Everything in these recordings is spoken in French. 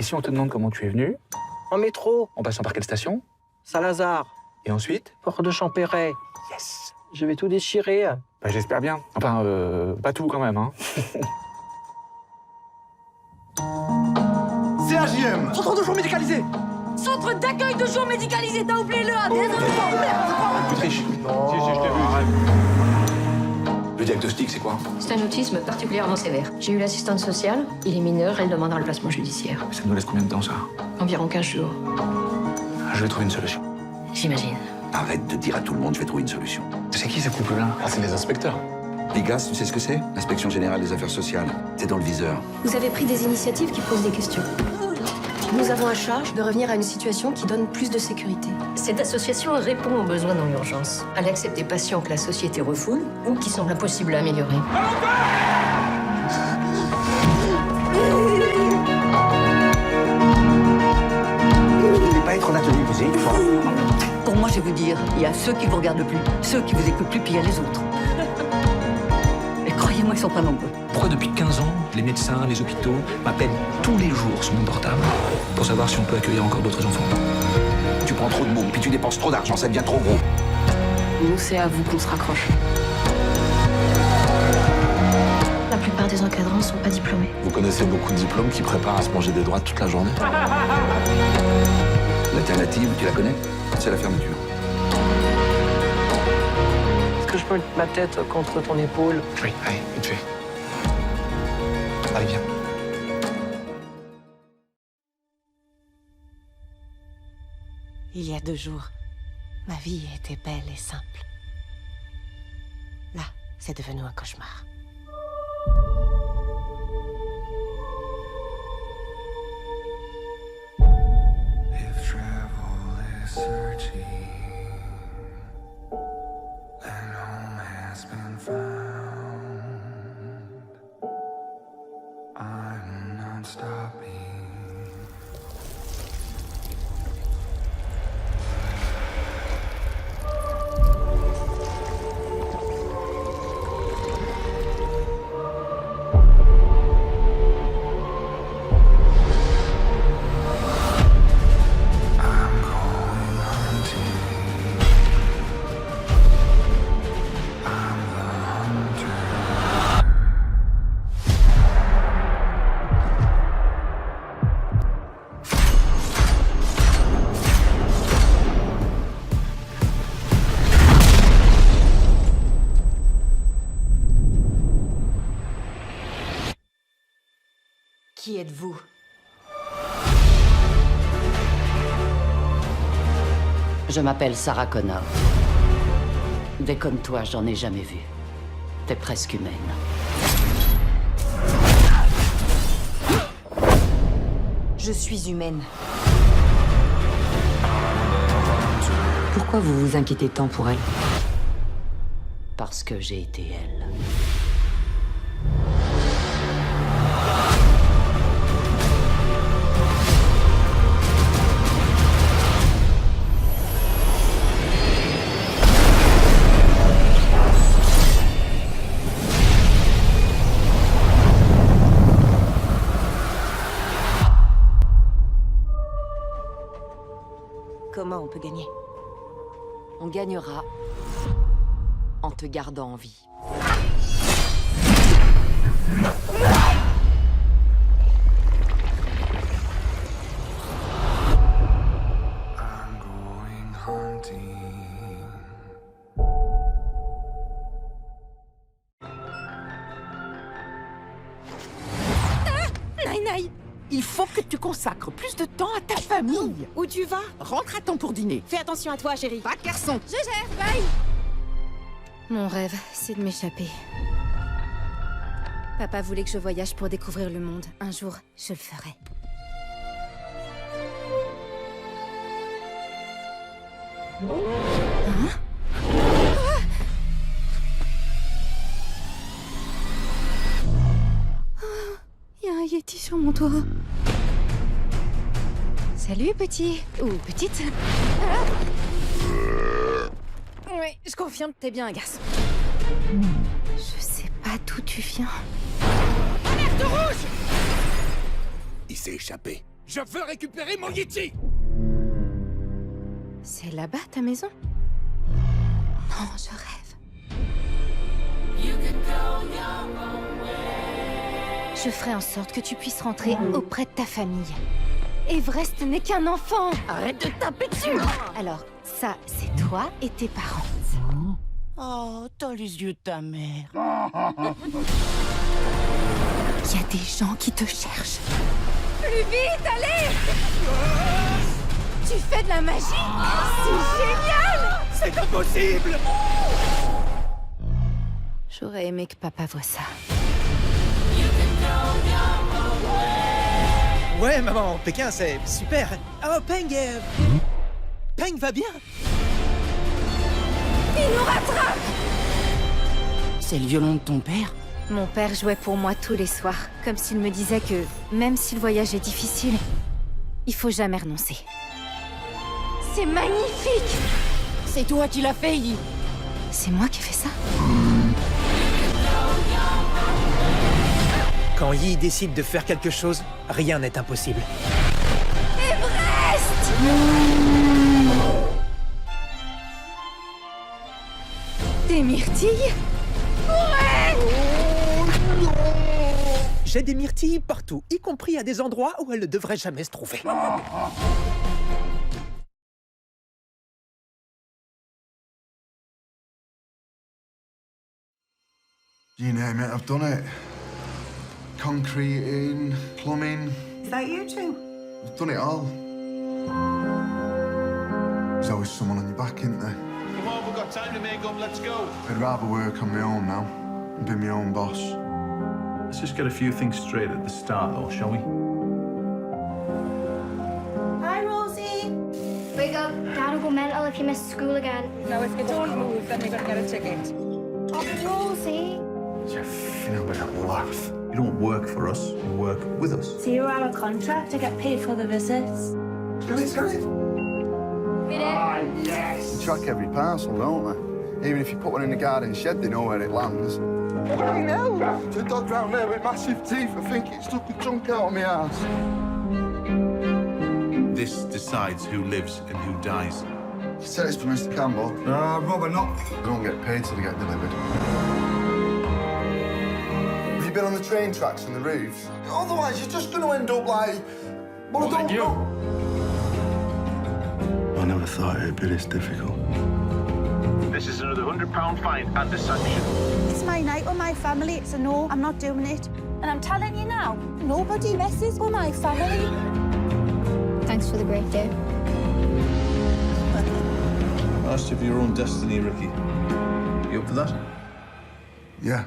si on te demande comment tu es venu, En métro, en passant par quelle station? Saint-Lazare, Et ensuite? Port de Champéret. Yes! Je vais tout déchirer. Bah, j'espère bien. Enfin, pas tout quand même, hein. CAJM, centre de jour médicalisé. Centre d'accueil de jour médicalisé, t'as oublié le A, désolé. Tu triches. Si, je t'ai vu. Le diagnostic, c'est quoi? C'est un autisme particulièrement sévère. J'ai eu l'assistante sociale, il est mineur, elle demande un placement judiciaire. Ça nous laisse combien de temps, ça? Environ 15 jours, Je vais trouver une solution. j'imagine. Arrête de dire à tout le monde, je vais trouver une solution. C'est qui ce couple-là? Ah, c'est les inspecteurs. L'IGAS, tu sais ce que c'est? L'Inspection Générale des Affaires Sociales. C'est dans le viseur. Vous avez pris des initiatives qui posent des questions. Nous avons à charge de revenir à une situation qui donne plus de sécurité. Cette association répond aux besoins dans l'urgence. Elle accepte des patients que la société refoule ou qui semblent impossibles à améliorer. Vous ne devez pas être en atelier, vous avez une fois. Pour moi, je vais vous dire, il y a ceux qui vous regardent plus, ceux qui vous écoutent plus, puis il y a les autres. Et croyez-moi, ils sont pas nombreux. Pourquoi depuis 15 ans, les médecins, les hôpitaux m'appellent tous les jours sur mon portable pour savoir si on peut accueillir encore d'autres enfants? Tu prends trop de mots, puis tu dépenses trop d'argent, ça devient trop gros. Nous, c'est à vous qu'on se raccroche. La plupart des encadrants ne sont pas diplômés. Vous connaissez beaucoup de diplômes qui préparent à se manger des droites toute la journée. L'alternative, tu la connais? C'est la fermeture. Est-ce que je peux mettre ma tête contre ton épaule? Oui, allez, vite fait. Allez, viens. Il y a 2 jours, ma vie était belle et simple. Là, c'est devenu un cauchemar. Qui êtes-vous? Je m'appelle Sarah Connor. Des comme toi, j'en ai jamais vu. T'es presque humaine. Je suis humaine. Pourquoi vous vous inquiétez tant pour elle? Parce que j'ai été elle. Comment on peut gagner? On gagnera en te gardant en vie. Naï, il faut que tu consacres plus de temps à ta famille. Où tu vas? Rentre à temps pour dîner. Fais attention à toi, chérie. Pas de garçon. Je gère, bye. Mon rêve, c'est de m'échapper. Papa voulait que je voyage pour découvrir le monde. Un jour, je le ferai. Hein? Il y a un Yeti sur mon toit. Salut, petit. Ou petite. Oui, je confirme, t'es bien un garçon. Je sais pas d'où tu viens. Il s'est échappé. Je veux récupérer mon Yeti! C'est là-bas, ta maison? Non, je rêve. Je ferai en sorte que tu puisses rentrer auprès de ta famille. Everest n'est qu'un enfant! Arrête de taper dessus! Alors, ça, c'est toi et tes parents. Oh, t'as les yeux de ta mère. Il y a des gens qui te cherchent. Plus vite, allez! Tu fais de la magie? C'est génial! C'est impossible! J'aurais aimé que papa voie ça. Ouais, maman, Pékin, c'est super. Oh, Peng, Peng va bien? Il nous rattrape! C'est le violon de ton père? Mon père jouait pour moi tous les soirs, comme s'il me disait que, même si le voyage est difficile, il faut jamais renoncer. C'est magnifique! C'est toi qui l'as fait, Yi. C'est moi qui ai fait ça? Quand Yi décide de faire quelque chose, rien n'est impossible. Everest! Des myrtilles? Ouais! J'ai des myrtilles partout, y compris à des endroits où elles ne devraient jamais se trouver. You name it, I've done it. Concreting, plumbing. Is that you two? I've done it all. There's always someone on your back, isn't there? Come on, we've got time to make up, let's go. I'd rather work on my own now and be my own boss. Let's just get a few things straight at the start, though, shall we? Hi, Rosie. Wake up. Dad will go mental if you miss school again. No, if you don't move, then you're going to get a ticket. Oh, Rosie. You know, but that laugh. You don't work for us, you work with us. 0-hour contract to get paid for the visits. They track every parcel, don't they? Even if you put one in the garden shed, they know where it lands. Fucking hell! Two dogs round there with massive teeth. I think it stuck a chunk out of my ass. This decides who lives and who dies. You said it's for Mr. Campbell. Robert, not. They don't get paid till they get delivered. Have you been on the train tracks and the roofs? Otherwise, you're just going to end up like... Well, I don't know. I never thought it'd be this difficult. This is another £100 fine and a sanction. It's my night with my family. It's a no, I'm not doing it. And I'm telling you now, nobody messes with my family. Thanks for the great day. Master of your own destiny, Ricky. You up for that? Yeah.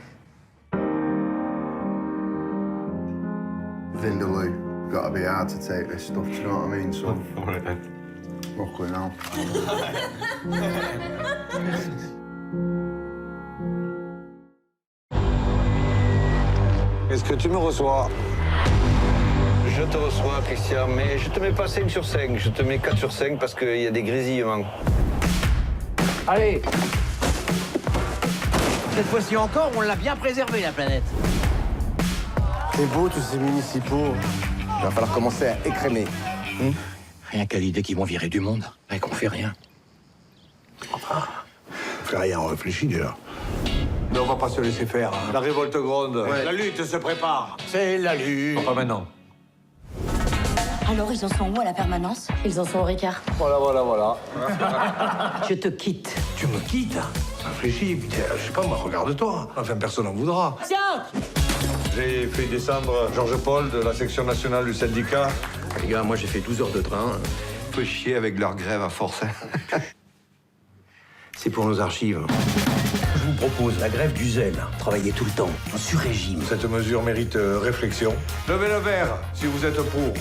Vindaloo. Gotta be hard to take this stuff, do you know what I mean? So, All right, then. luckily now. Est-ce que tu me reçois? Je te reçois, Christian, mais je te mets pas 5 sur 5, je te mets 4 sur 5 parce qu'il y a des grésillements. Allez! Cette fois-ci encore, on l'a bien préservé, la planète. C'est beau, tous ces municipaux. Il va falloir commencer à écrémer. Rien qu'à l'idée qu'ils vont virer du monde et qu'on fait rien. Frère, il y a réfléchi déjà. Mais on va pas se laisser faire. Hein. La révolte gronde. Ouais. La lutte se prépare. C'est la lutte. Pas maintenant. Alors, ils en sont où à la permanence? Ils en sont au Ricard. Voilà. Je te quitte. Tu me quittes? Réfléchis, putain, je sais pas, moi, regarde-toi. Enfin, personne n'en voudra. Tiens! J'ai fait descendre Georges Paul de la section nationale du syndicat. Les gars, moi j'ai fait 12 heures de train. Faut chier avec leur grève à force. C'est pour nos archives. Je vous propose la grève du zèle. Travailler tout le temps, en sur-régime. Cette mesure mérite réflexion. Levez le verre si vous êtes pour.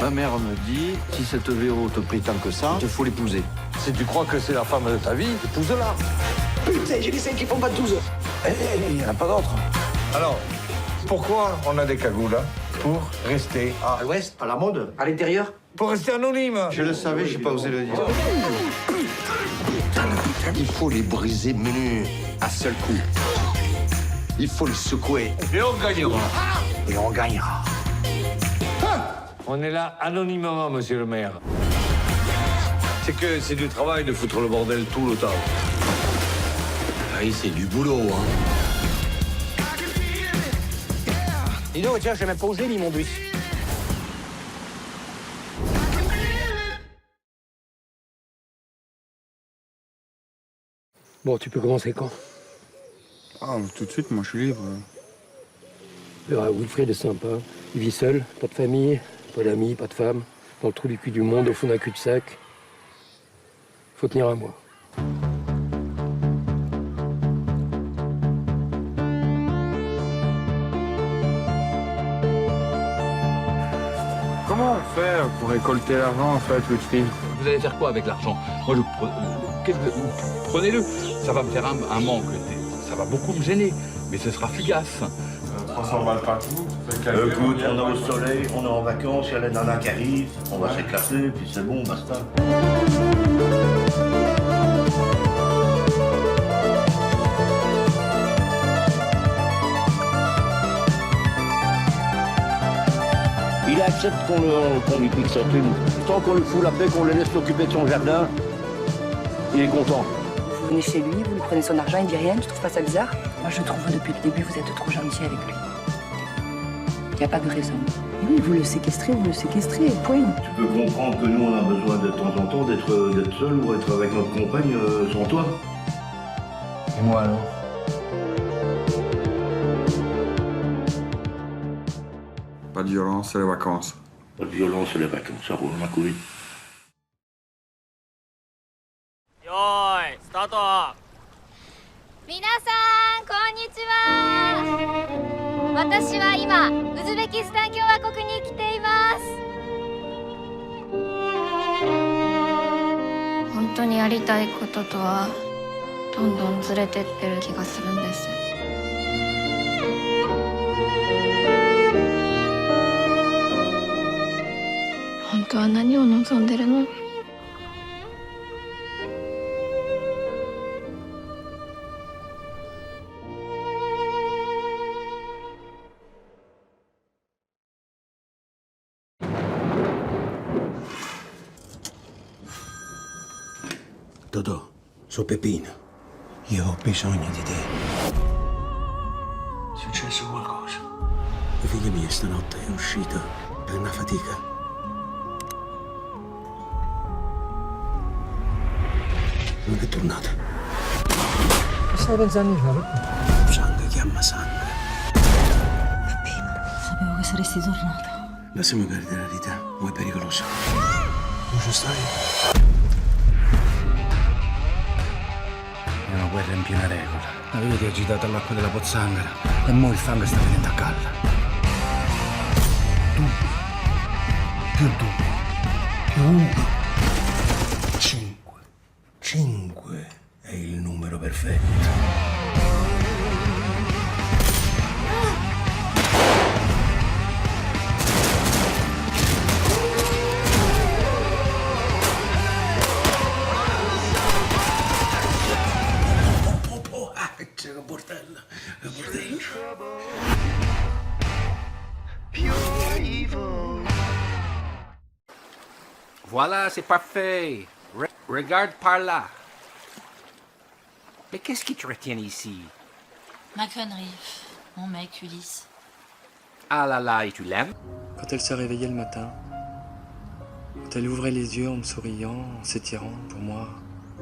Ma mère me dit, si cette Véro te prie tant que ça, il faut l'épouser. Si tu crois que c'est la femme de ta vie, épouse-la. Putain, j'ai des seins qui font pas de 12 heures. Il n'y en a pas d'autre. Alors, pourquoi on a des cagoules hein? Pour rester À l'ouest, à la mode, à l'intérieur. Pour rester anonyme. Je le savais, j'ai pas osé le dire. Il faut les briser menus à seul coup. Il faut les secouer. Et on gagnera. Et on gagnera. On est là anonymement, monsieur le maire. C'est que c'est du travail de foutre le bordel tout le temps. Oui, c'est du boulot, hein. Dis donc, tiens, je sais même pas où j'ai mis mon bus. Bon, tu peux commencer quand? Ah, tout de suite, moi je suis libre. Wilfried est sympa. Il vit seul, pas de famille, pas d'amis, pas de femme. Dans le trou du cul du monde, au fond d'un cul-de-sac. Faut tenir à moi. Comment on fait pour récolter l'argent en fait, Wilfried? Vous allez faire quoi avec l'argent? Moi, prenez-le. Ça va me faire un manque. Ça va beaucoup me gêner, mais ce sera fugace. 300 balles par coup. Écoute, on est au soleil, on est en vacances, il y a les nanas qui arrivent, on va s'éclater, puis c'est bon, basta. Il accepte qu'on lui pique sa thune. Tant qu'on lui fout la paix, qu'on le laisse s'occuper de son jardin, il est content. Vous venez chez lui, vous lui prenez son argent, il dit rien, tu trouves pas ça bizarre? Moi, je trouve depuis le début, vous êtes trop gentil avec lui. Il n'y a pas de raison. Oui, vous le séquestrez, point. Tu peux comprendre que nous, on a besoin de temps en temps d'être seul ou être avec notre compagne sans toi. Et moi alors? Pas de violence, c'est les vacances. Pas de violence, c'est les vacances, ça roule ma couille. Yoi, start. 皆さん、こんにちは。私は今、ウズベキスタン共和国に来ています。本当にやりたいこととはどんどんずれてってる気がするんです。本当は何を望んでるの？Totò, sono Peppino. Io ho bisogno di te. È successo qualcosa? La figlia mia stanotte è uscita per una fatica. Non è tornata. Stai pensando a Sangue chiama sangue. Peppino, sapevo che saresti tornato. Lasciami perdere la vita, o è pericoloso. Non ci stai? È una guerra in piena regola. Avete agitato all'acqua della pozzanghera e mo' il fango sta venendo a galla. Tu, più 1. 5. 5 è il numero perfetto. C'è un bordello, un bordello. Voilà, c'est parfait. Regarde par là. Mais qu'est-ce qui te retient ici? Ma connerie. Mon mec, Ulysse. Ah là là, et tu l'aimes? Quand elle se réveillait le matin, quand elle ouvrait les yeux en me souriant, en s'étirant, pour moi,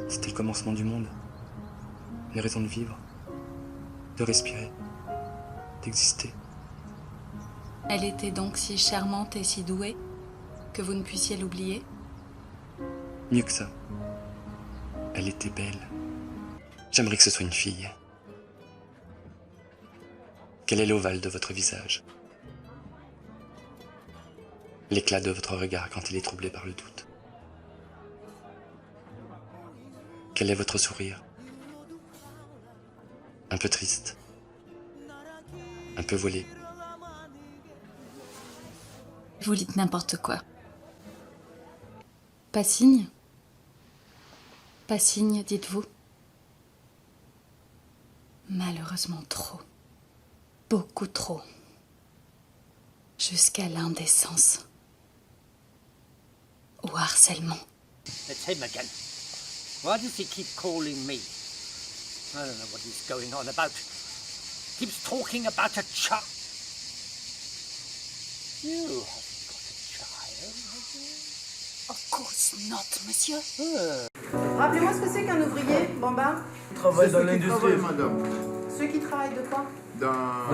c'était le commencement du monde. Les raisons de vivre, de respirer, d'exister. Elle était donc si charmante et si douée que vous ne puissiez l'oublier? Mieux que ça. Elle était belle. J'aimerais que ce soit une fille. Quel est l'ovale de votre visage? L'éclat de votre regard quand il est troublé par le doute? Quel est votre sourire? Un peu triste, un peu volé. Vous dites n'importe quoi. Pas signe? Pas signe, dites-vous? Malheureusement trop. Beaucoup trop. Jusqu'à l'indécence. ou harcèlement. It's him again. Why does he keep calling me? I don't know what he's going on about. Keeps talking about a child. You haven't got a child, have you? Of course not, monsieur. Rappelez-moi ce que c'est qu'un ouvrier, Bamba. Travaille dans l'industrie, madame. Ceux qui travaillent de quoi? Dans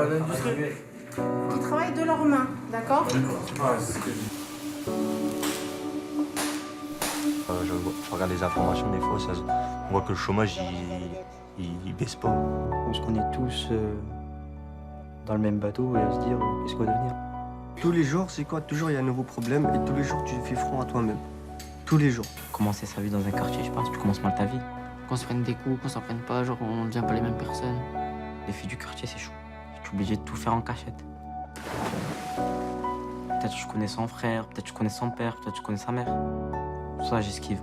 l'industrie. Qui travaillent de leurs mains, d'accord? Je regarde les informations, des fois, on voit que le chômage, il baisse pas. Je pense qu'on est tous dans le même bateau et à se dire qu'est-ce qu'on va devenir. Tous les jours, c'est quoi? Toujours il y a un nouveau problème et tous les jours, tu fais front à toi-même. Tous les jours. Commencer sa vie dans un quartier, je pense, tu commences mal ta vie. Qu'on se prenne des coups, qu'on s'en prenne pas, genre on ne devient pas les mêmes personnes. Les filles du quartier, c'est chaud. Tu es obligé de tout faire en cachette. Peut-être je connais son frère, peut-être je connais son père, peut-être je connais sa mère. Tout ça, j'esquive.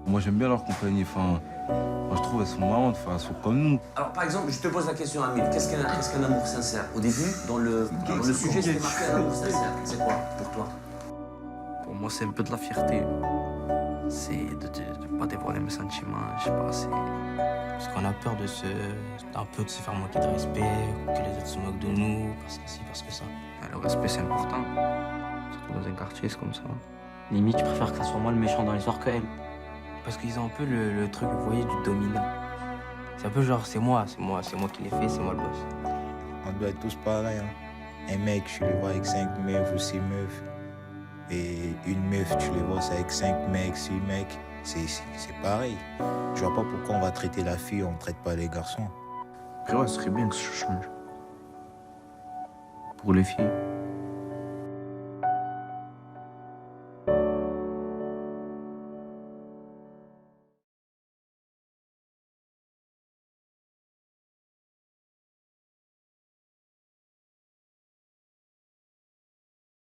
Moi, j'aime bien leur compagnie. Enfin, moi, je trouve elles sont marrantes, enfin, elles sont comme nous. Alors, par exemple, je te pose la question, Amine. Qu'est-ce qu'un amour sincère? Au début, dans le sujet, c'était marqué un amour sincère. C'est quoi pour toi? Pour moi, c'est un peu de la fierté. C'est de ne pas dévoiler mes sentiments, je sais pas, c'est... Parce qu'on a peur un peu de se faire manquer de respect, que les autres se moquent de nous, parce que ci, parce que ça. Le respect, c'est important. Surtout dans un quartier, c'est comme ça. Limite, je préfère que ça soit moi le méchant dans l'histoire que elle. Parce qu'ils ont un peu le truc, vous voyez, du dominant. C'est un peu genre, c'est moi qui l'ai fait, c'est moi le boss. On doit être tous pareils. Hein. Un mec, tu le vois avec 5 meufs ou 6 meufs. Et une meuf, tu le vois avec 5 mecs, 6 mecs. C'est pareil. Je vois pas pourquoi on va traiter la fille, on traite pas les garçons. Après, ouais, ce serait bien que je change. Pour les filles.